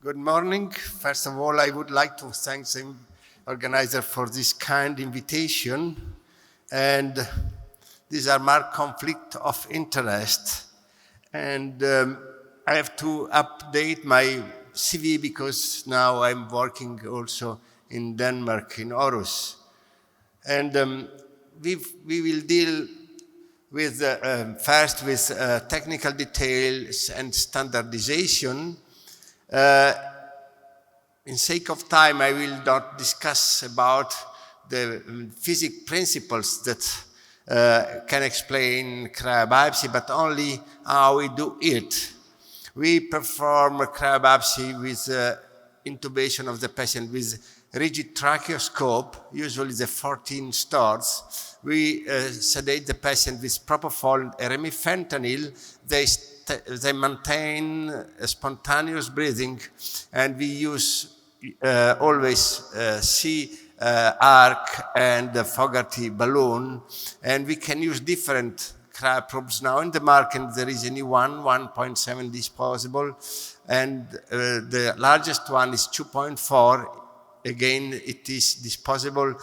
Good morning. First of all, I would like to thank the organizer for this kind invitation. And these are my conflict of interest. And I have to update my CV because now I'm working also in Denmark, in Aarhus. And we will deal with first with technical details and standardization. In sake of time, I will not discuss about the physics principles that can explain cryobiopsy, but only how we do it. We perform a cryobiopsy with intubation of the patient with rigid tracheoscope, usually the 14 stars. We sedate the patient with propofol and remifentanil. They maintain spontaneous breathing, and we use always arc and the Fogarty balloon, and we can use different cryoprobes now in the market. There is a new one, 1.7 disposable, and the largest one is 2.4. Again, it is disposable.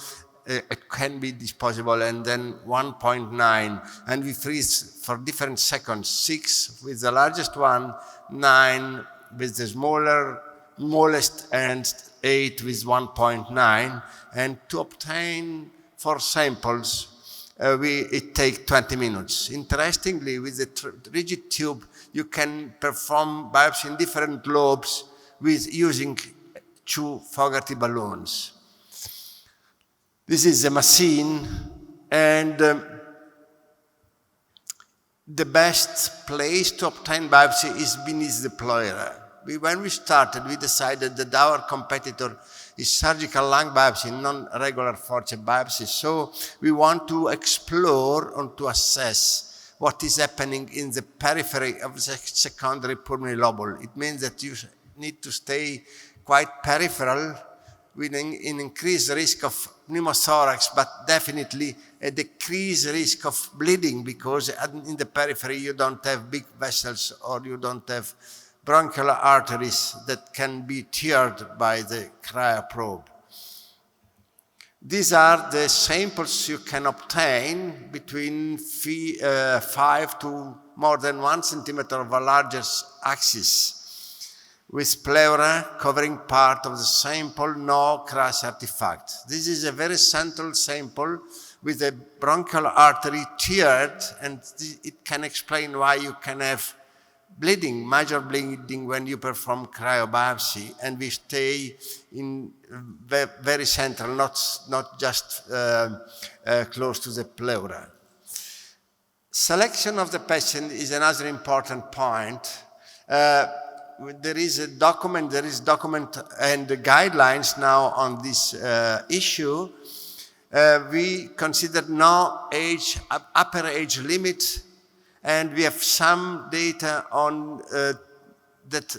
It can be disposable, and then 1.9, and we freeze for different seconds, 6 with the largest one, 9 with the smallest, and 8 with 1.9. And to obtain 4 samples, it takes 20 minutes. Interestingly, with the rigid tube, you can perform biopsy in different lobes with using 2 Fogarty balloons. This is a machine, and the best place to obtain biopsy is beneath the pleura. When we started, we decided that our competitor is surgical lung biopsy, non-regular forceps biopsy. So we want to explore and to assess what is happening in the periphery of the secondary pulmonary lobule. It means that you need to stay quite peripheral, with an increased risk of pneumothorax, but definitely a decreased risk of bleeding, because in the periphery you don't have big vessels or you don't have bronchial arteries that can be teared by the cryoprobe. These are the samples you can obtain between 5 to more than 1 centimeter of a larger axis, with pleura covering part of the sample, no crash artifact. This is a very central sample with a bronchial artery teared, and it can explain why you can have bleeding, major bleeding, when you perform cryobiopsy, and we stay in very central, not just close to the pleura. Selection of the patient is another important point. There is document and the guidelines now on this issue. We consider no upper age limit, and we have some data on that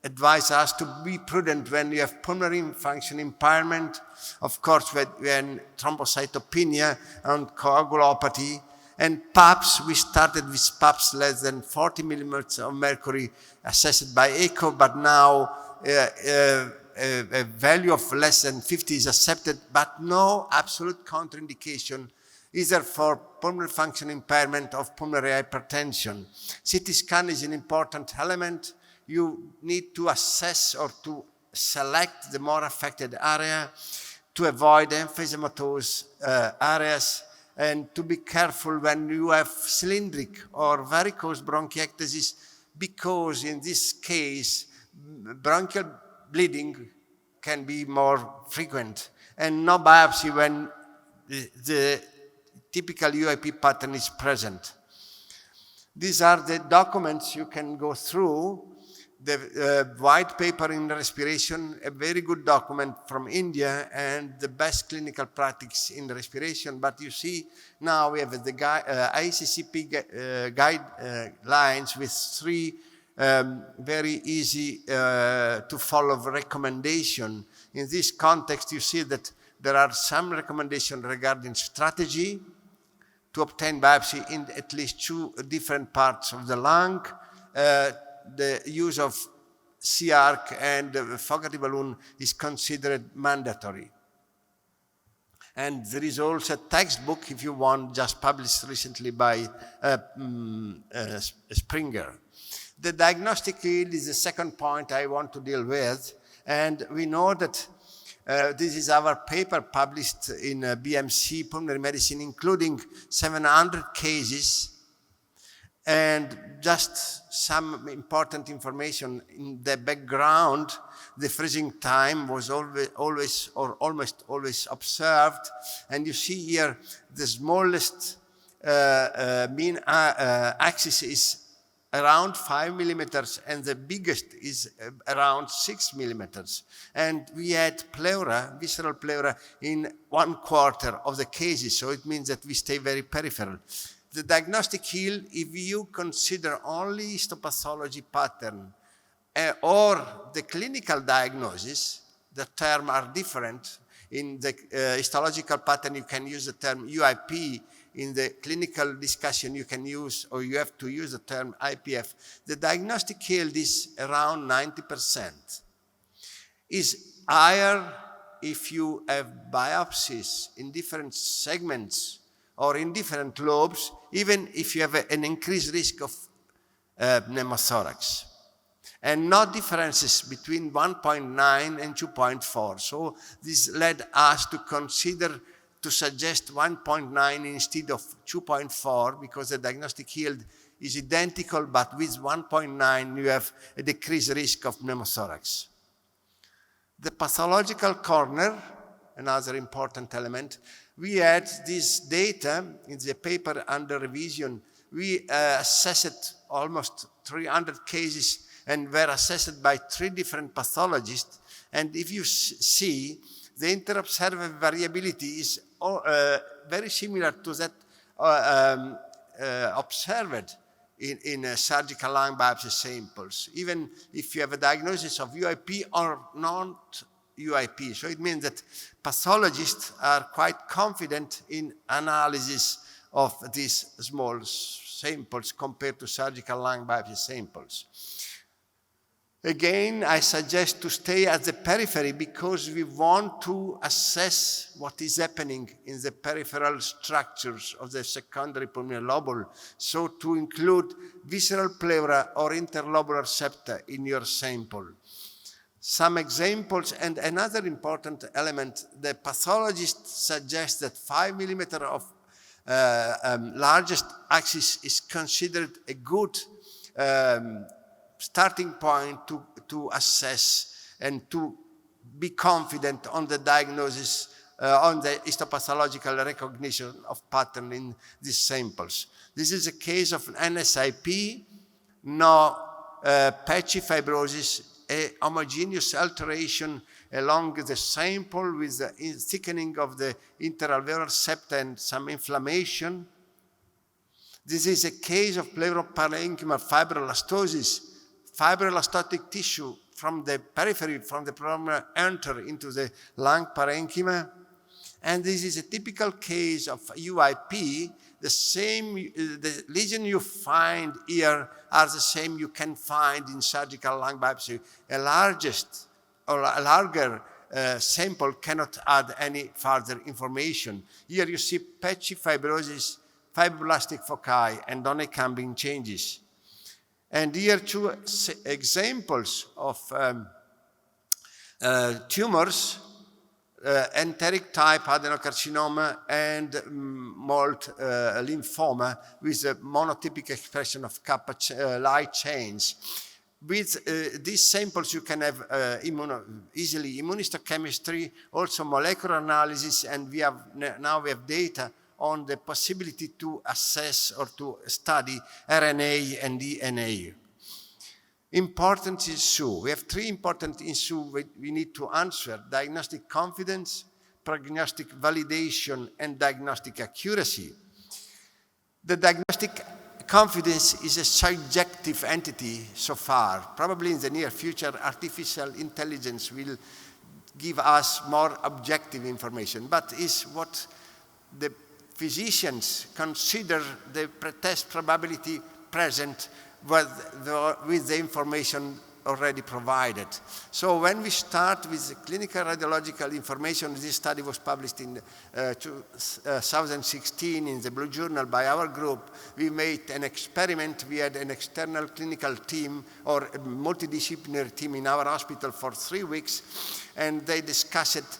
advise us to be prudent when you have pulmonary function impairment, of course when thrombocytopenia and coagulopathy. And PAPs, we started with PAPs less than 40 millimeters of mercury assessed by echo, but now a value of less than 50 is accepted, but no absolute contraindication either for pulmonary function impairment or pulmonary hypertension. CT scan is an important element. You need to assess or to select the more affected area to avoid emphysematous areas, and to be careful when you have cylindric or varicose bronchiectasis, because in this case, bronchial bleeding can be more frequent, and no biopsy when the typical UIP pattern is present. These are the documents you can go through. The white paper in respiration, a very good document from India, and the best clinical practice in respiration. But you see, now we have the ICCP guidelines with 3 very easy to follow recommendation. In this context, you see that there are some recommendations regarding strategy to obtain biopsy in at least 2 different parts of the lung, the use of C-arc and Fogarty balloon is considered mandatory. And there is also a textbook, if you want, just published recently by Springer. The diagnostic yield is the second point I want to deal with. And we know that this is our paper published in BMC, Pulmonary Medicine, including 700 cases. And just some important information in the background, the freezing time was always or almost always observed. And you see here the smallest mean axis is around 5 millimeters, and the biggest is around 6 millimeters. And we had pleura, visceral pleura, in 1/4 of the cases, so it means that we stay very peripheral. The diagnostic yield, if you consider only histopathology pattern or the clinical diagnosis, the terms are different. In the histological pattern, you can use the term UIP. In the clinical discussion, you can use, or you have to use the term IPF. The diagnostic yield is around 90%. Is higher if you have biopsies in different segments or in different lobes, even if you have an increased risk of pneumothorax. And no differences between 1.9 and 2.4. So this led us to consider to suggest 1.9 instead of 2.4, because the diagnostic yield is identical, but with 1.9 you have a decreased risk of pneumothorax. The pathological corner, another important element, we had this data in the paper under revision. We assessed almost 300 cases and were assessed by 3 different pathologists. And if you see, the inter-observer variability is very similar to that observed in surgical lung biopsy samples, even if you have a diagnosis of UIP or not UIP. So it means that pathologists are quite confident in analysis of these small samples compared to surgical lung biopsy samples. Again, I suggest to stay at the periphery because we want to assess what is happening in the peripheral structures of the secondary pulmonary lobule, so to include visceral pleura or interlobular septa in your sample. Some examples, and another important element, the pathologist suggests that 5 millimeter of largest axis is considered a good starting point to assess and to be confident on the diagnosis, on the histopathological recognition of pattern in these samples. This is a case of an NSIP, no patchy fibrosis, a homogeneous alteration along the sample with the thickening of the interalveolar septa and some inflammation. This is a case of pleuroparenchymal fibrolastosis. Fibrolastotic tissue from the periphery, from the pulmonary, enter into the lung parenchyma. And this is a typical case of UIP. The lesion you find here are the same you can find in surgical lung biopsy. A larger sample cannot add any further information. Here you see patchy fibrosis, fibroblastic foci, and non-accumbing changes. And here 2 examples of tumors, enteric type adenocarcinoma and mold lymphoma with a monotypic expression of kappa light chains. With these samples you can have easily immunohistochemistry, also molecular analysis, and now we have data on the possibility to assess or to study RNA and DNA. Important issue. We have 3 important issues we need to answer: diagnostic confidence, prognostic validation, and diagnostic accuracy. The diagnostic confidence is a subjective entity so far. Probably in the near future, artificial intelligence will give us more objective information, but is what the physicians consider the pretest probability present with the information already provided. So when we start with clinical radiological information, this study was published in 2016 in the Blue Journal by our group. We made an experiment. We had an external clinical team or a multidisciplinary team in our hospital for 3 weeks, and they discussed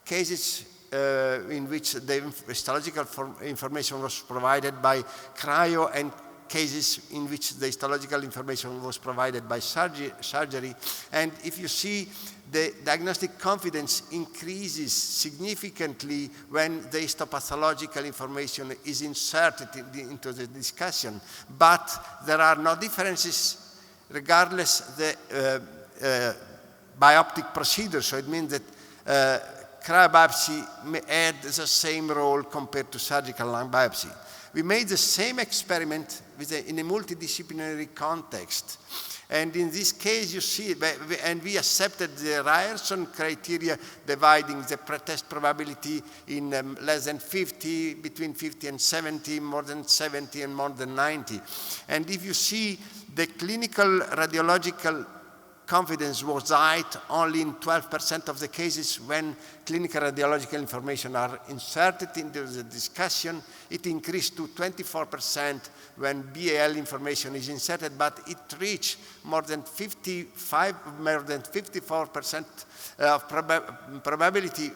cases in which the histological information was provided by Cryo and cases in which the histological information was provided by surgery. And if you see, the diagnostic confidence increases significantly when the histopathological information is inserted into the discussion. But there are no differences regardless the bioptic procedure. So it means that cryobiopsy had the same role compared to surgical lung biopsy. We made the same experiment in a multidisciplinary context. And in this case, you see, and we accepted the Ryerson criteria dividing the pretest probability in less than 50, between 50 and 70, more than 70 and more than 90. And if you see, the clinical radiological confidence was high only in 12% of the cases when clinical radiological information are inserted into the discussion. It increased to 24% when BAL information is inserted, but it reached more than 54% of probability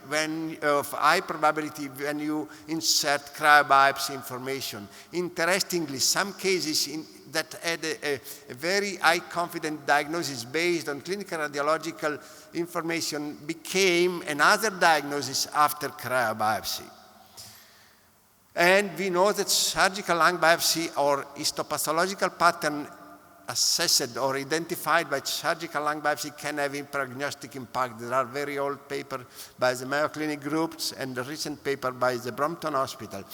of high probability when you insert cryobiopsy information. Interestingly, some cases that had a very high confident diagnosis based on clinical radiological information became another diagnosis after cryobiopsy. And we know that surgical lung biopsy or histopathological pattern assessed or identified by surgical lung biopsy can have a prognostic impact. There are very old papers by the Mayo Clinic groups and a recent paper by the Brompton Hospital.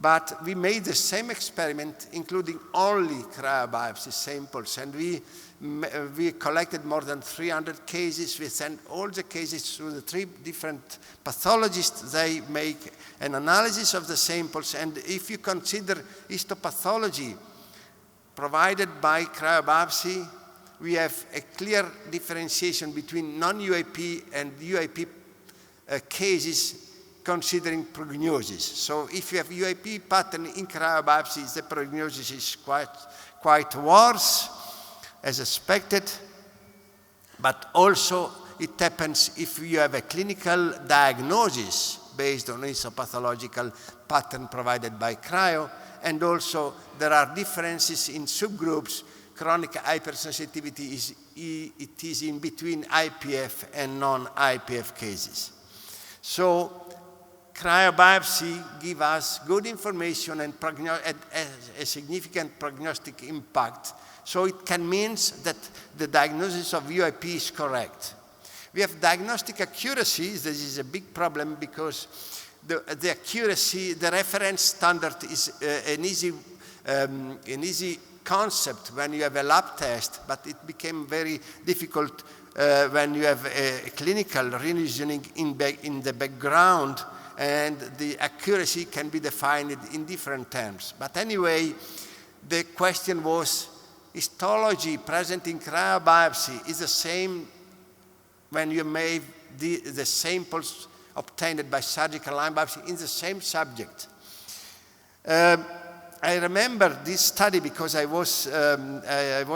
But we made the same experiment, including only cryobiopsy samples, and we collected more than 300 cases. We sent all the cases to the 3 different pathologists. They make an analysis of the samples, and if you consider histopathology provided by cryobiopsy, we have a clear differentiation between non-UAP and UAP cases considering prognosis. So if you have UAP pattern in cryobiopsy, the prognosis is quite worse as expected, but also it happens if you have a clinical diagnosis based on histopathological pattern provided by cryo, and also there are differences in subgroups. Chronic hypersensitivity is in between IPF and non-IPF cases. So cryobiopsy gives us good information and a significant prognostic impact. So it can mean that the diagnosis of UIP is correct. We have diagnostic accuracy. This is a big problem because the accuracy, the reference standard is an easy concept when you have a lab test, but it became very difficult when you have a clinical reasoning in the background, and the accuracy can be defined in different terms. But anyway, the question was, histology present in cryobiopsy is the same when you made the samples obtained by surgical lung biopsy in the same subject. I remember this study because I was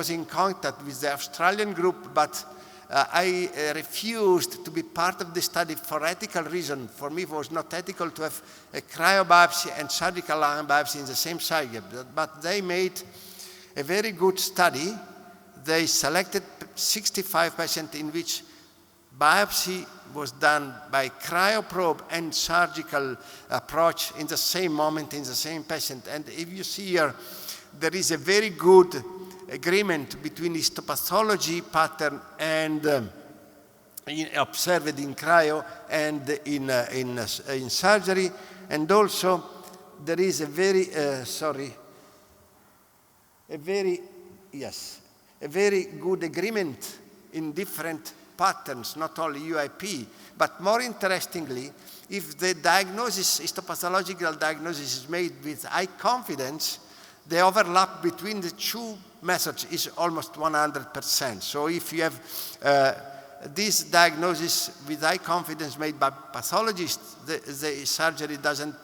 in contact with the Australian group, but I refused to be part of the study for ethical reason. For me, it was not ethical to have a cryobiopsy and surgical lung biopsy in the same subject. But they made a very good study. They selected 65 patients in which biopsy was done by cryoprobe and surgical approach in the same moment, in the same patient. And if you see here, there is a very good agreement between histopathology pattern and observed in cryo and in surgery. And also, there is a very good agreement in different patterns, not only UIP, but more interestingly, if the diagnosis, histopathological diagnosis is made with high confidence, the overlap between the two methods is almost 100%. So if you have this diagnosis with high confidence made by pathologists, the surgery doesn't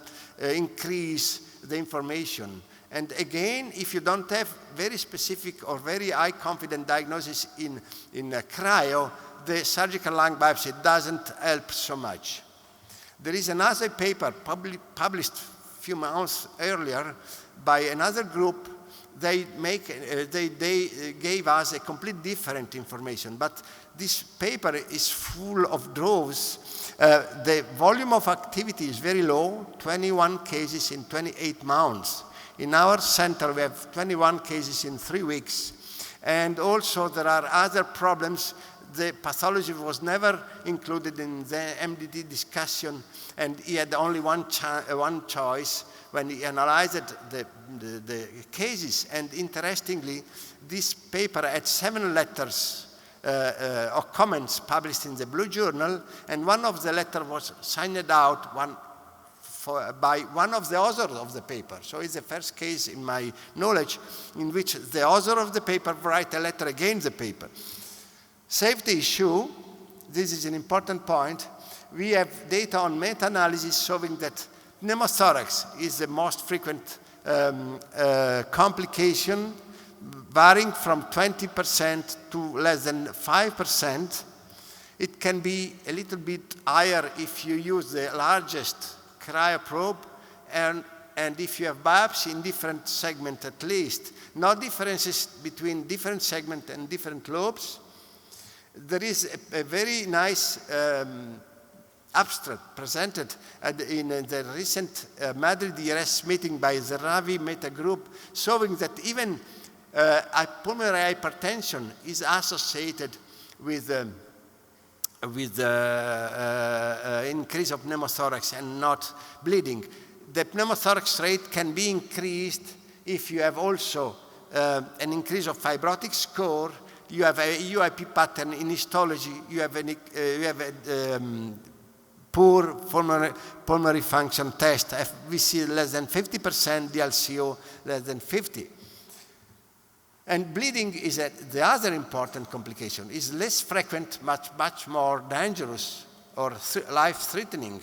increase the information. And again, if you don't have very specific or very high confident diagnosis in cryo, the surgical lung biopsy doesn't help so much. There is another paper published a few months earlier by another group. They gave us a complete different information, but this paper is full of draws. The volume of activity is very low, 21 cases in 28 months. In our center, we have 21 cases in 3 weeks. And also there are other problems. The pathology was never included in the MDT discussion, and he had only one choice when he analyzed the cases. And interestingly, this paper had 7 letters or comments published in the Blue Journal, and one of the letters was signed out by one of the authors of the paper. So it's the first case in my knowledge in which the author of the paper write a letter against the paper. Safety issue, this is an important point. We have data on meta-analysis showing that pneumothorax is the most frequent complication, varying from 20% to less than 5%. It can be a little bit higher if you use the largest cryo probe, and if you have biopsy in different segments at least. No differences between different segments and different lobes. There is a very nice abstract presented in the recent Madrid ERS meeting by the Ravi Meta group, showing that even pulmonary hypertension is associated with increase of pneumothorax and not bleeding. The pneumothorax rate can be increased if you have also an increase of fibrotic score, you have a UIP pattern in histology, you have a poor pulmonary function test, FVC less than 50%, DLCO less than 50. And bleeding is the other important complication. It's less frequent, much more dangerous or life-threatening,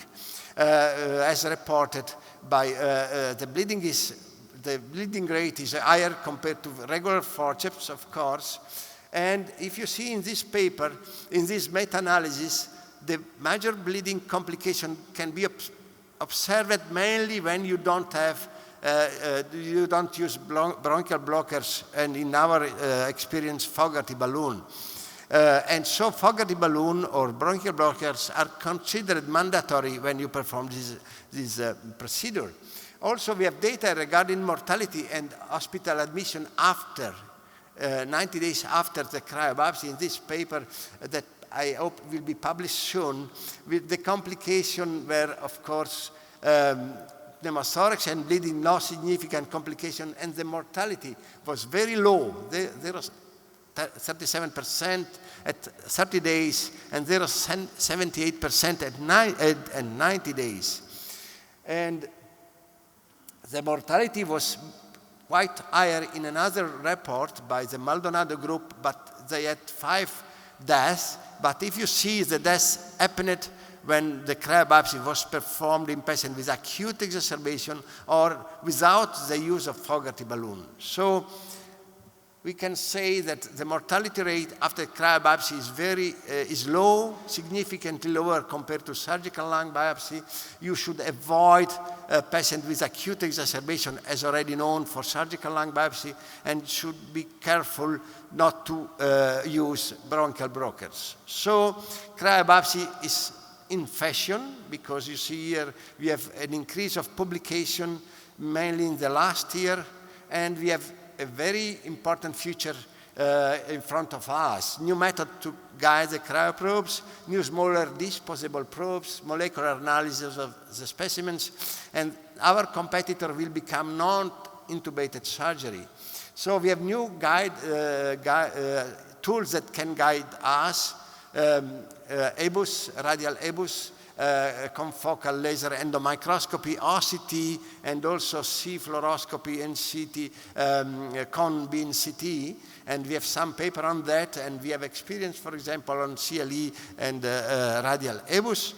as reported by the bleeding rate is higher compared to regular forceps, of course. And if you see in this paper, in this meta-analysis, the major bleeding complication can be observed mainly when you don't have you don't use bronchial blockers, and in our experience, Fogarty balloon. And so Fogarty balloon or bronchial blockers are considered mandatory when you perform this procedure. Also, we have data regarding mortality and hospital admission after 90 days after the cryobiopsy in this paper that I hope will be published soon, with the complication where, of course, pneumothorax and bleeding, no significant complication, and the mortality was very low. There was 37% at 30 days, and there was 78% at 90 days. And the mortality was quite higher in another report by the Maldonado group, but they had 5 deaths. But if you see the deaths happened when the cryobiopsy was performed in patients with acute exacerbation or without the use of Fogarty balloon. So we can say that the mortality rate after cryobiopsy is low, significantly lower compared to surgical lung biopsy. You should avoid patients with acute exacerbation, as already known for surgical lung biopsy, and should be careful not to use bronchial blockers. So cryobiopsy is in fashion, because you see here we have an increase of publication mainly in the last year, and we have a very important future in front of us. New method to guide the cryoprobes, new smaller disposable probes, molecular analysis of the specimens, and our competitor will become non-intubated surgery. So we have new tools that can guide us, EBUS, radial EBUS, confocal laser endomicroscopy, OCT, and also C fluoroscopy and CT, cone beam CT. And we have some paper on that, and we have experience, for example, on CLE and radial EBUS.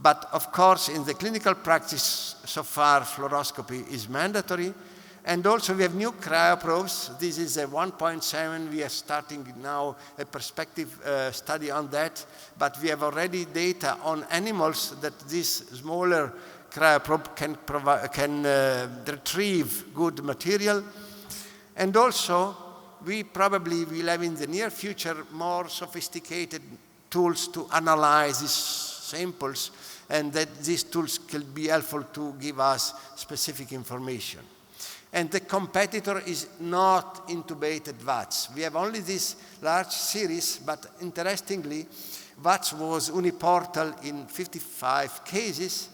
But of course, in the clinical practice, so far, fluoroscopy is mandatory. And also we have new cryoprobes. This is a 1.7. We are starting now a prospective study on that. But we have already data on animals that this smaller cryoprobe can retrieve good material. And also, we probably will have in the near future more sophisticated tools to analyze these samples, and that these tools could be helpful to give us specific information. And the competitor is not intubated VATS. We have only this large series, but interestingly, VATS was uniportal in 55 cases,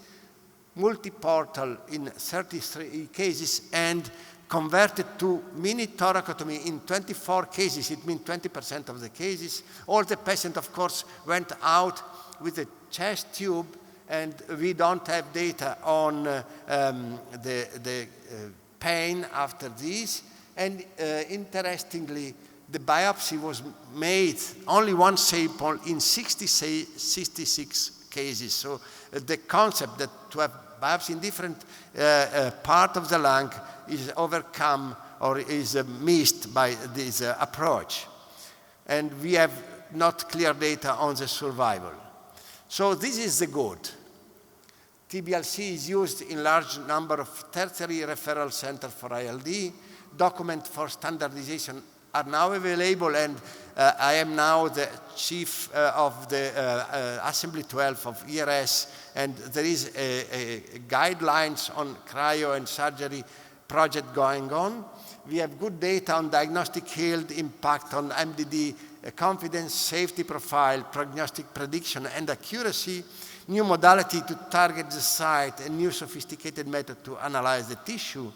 multiportal in 33 cases, and converted to mini thoracotomy in 24 cases. It means 20% of the cases. All the patients, of course, went out with a chest tube, and we don't have data on the pain after this. And interestingly, the biopsy was made only one sample in 66 cases. So the concept that to have biopsy in different part of the lung is overcome or is missed by this approach. And we have not clear data on the survival. So this is the good. TBLC is used in large number of tertiary referral centers for ILD. Documents for standardization are now available, and I am now the chief of the Assembly 12 of ERS, and there is a guidelines on cryo and surgery project going on. We have good data on diagnostic yield, impact on MDD, confidence, safety profile, prognostic prediction, and accuracy, new modality to target the site, a new sophisticated method to analyze the tissue.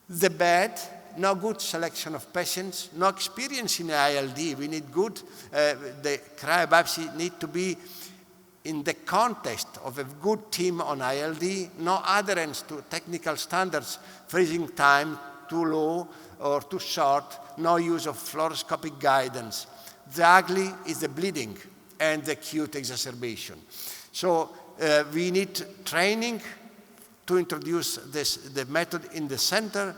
The bad, no good selection of patients, no experience in ILD. We need good, the cryobiopsy need to be in the context of a good team on ILD, no adherence to technical standards, freezing time too low or too short, no use of fluoroscopic guidance. The ugly is the bleeding and the acute exacerbation. So we need training to introduce the method in the center.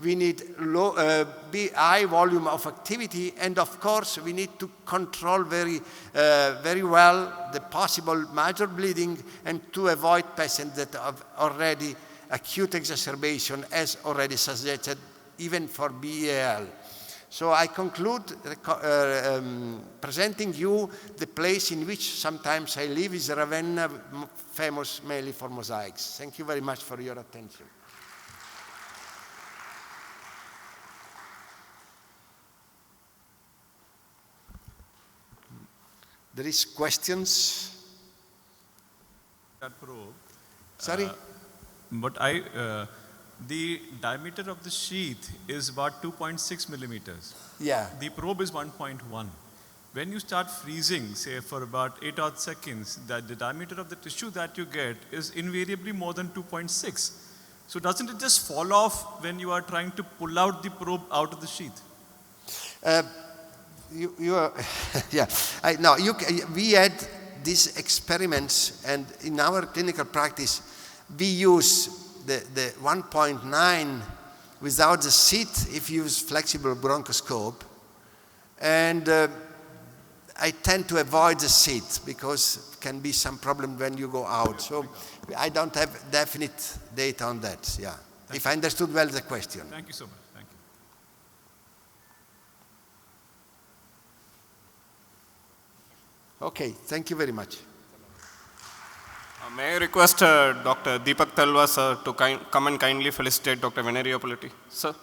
We need high volume of activity, and of course we need to control very well the possible major bleeding, and to avoid patients that have already acute exacerbation, as already suggested, even for BAL. So I conclude presenting you the place in which sometimes I live is Ravenna, famous mainly for mosaics. Thank you very much for your attention. There is questions? That probe. Sorry? The diameter of the sheath is about 2.6 millimeters. Yeah. The probe is 1.1. When you start freezing, say for about 8 odd seconds, that the diameter of the tissue that you get is invariably more than 2.6. So doesn't it just fall off when you are trying to pull out the probe out of the sheath? We had these experiments, and in our clinical practice, we use the 1.9 without the seat if you use flexible bronchoscope. And I tend to avoid the seat because it can be some problem when you go out. So I don't have definite data on that, yeah. If I understood well the question. Thank you so much. Thank you. Okay, thank you very much. May I request Dr. Deepak Talwa, sir, to come and kindly felicitate Dr. Venerio Politi? Sir.